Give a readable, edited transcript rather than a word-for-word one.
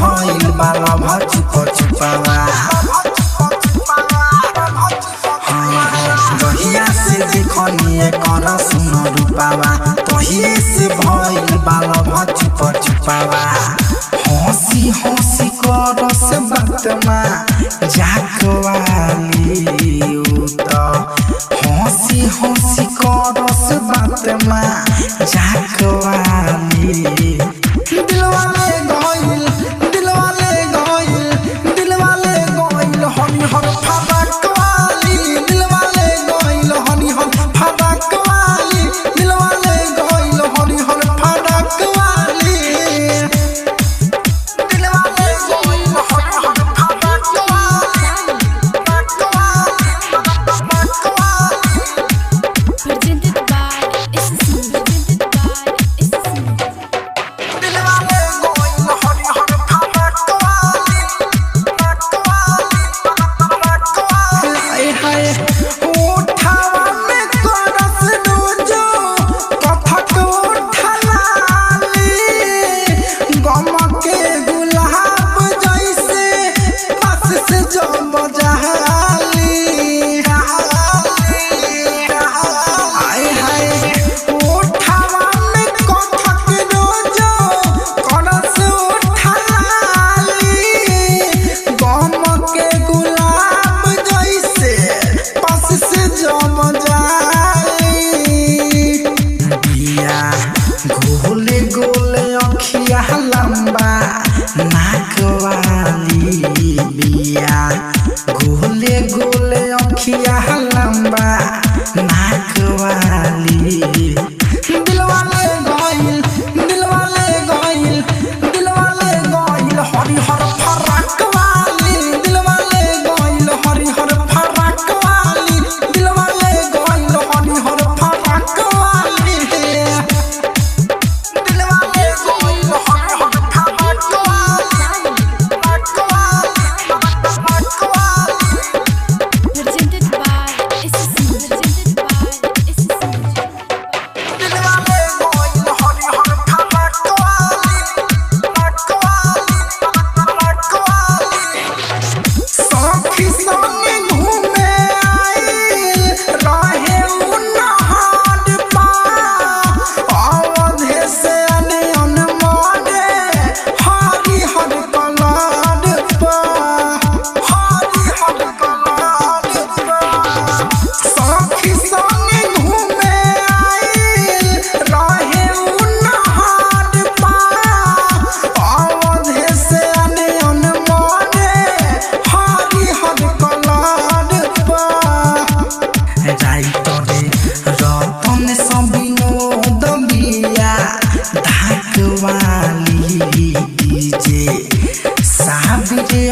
भइल बाला भचुप चुपावा जहिया से देखनी कर सुन रूपावा तहिए से भइल बाला भचुप चुपावा हंसी हंसी कर से बातमा जाकवाली हंसी हंसी कर से बातमा जाकवाली दिलवाले गइल हनी हर फरकवाली दिलवाले गइल हनी हर फरकवाली दिलवाले गइल हनी हर फरकवाली दिलवाले गइल हनी हर Presented by SSC. दिलवाले गइल हनी हर फरकवाली हाय हाय उठावा में करस रोजो कथक उठलाली गम के गुलाब जैसे पास से जब जहाली हाय हाय उठावा में कथक रोजो करस उठलाली गम के गुलाब जैसे पास से जम जाली बिया गोले गोले अखिया लंबा नाक वाली बिया गोले गोले अखिया लंबा नाक वाली दिलवाले गइल हरी हर फरक वाली दिलवाले गइल हरी हर फरक वाली दिलवाले गइल हरी हर फरक वाली दिलवाले गइल हरी हर फरक Presented by SSC. दिलवाले गइल हरी हर फरक सखी संगे घूमे आइल रहे उनहार पा अवधे से अनयन मोरे हरी हर कलर पा सखी संगे घूमे आइल रहे उनहार पा अवधे से अनयन मोरे हरी हर कलर पा राइतरे रतन सबिनोद बिया धाकवाली डीजे साबिरे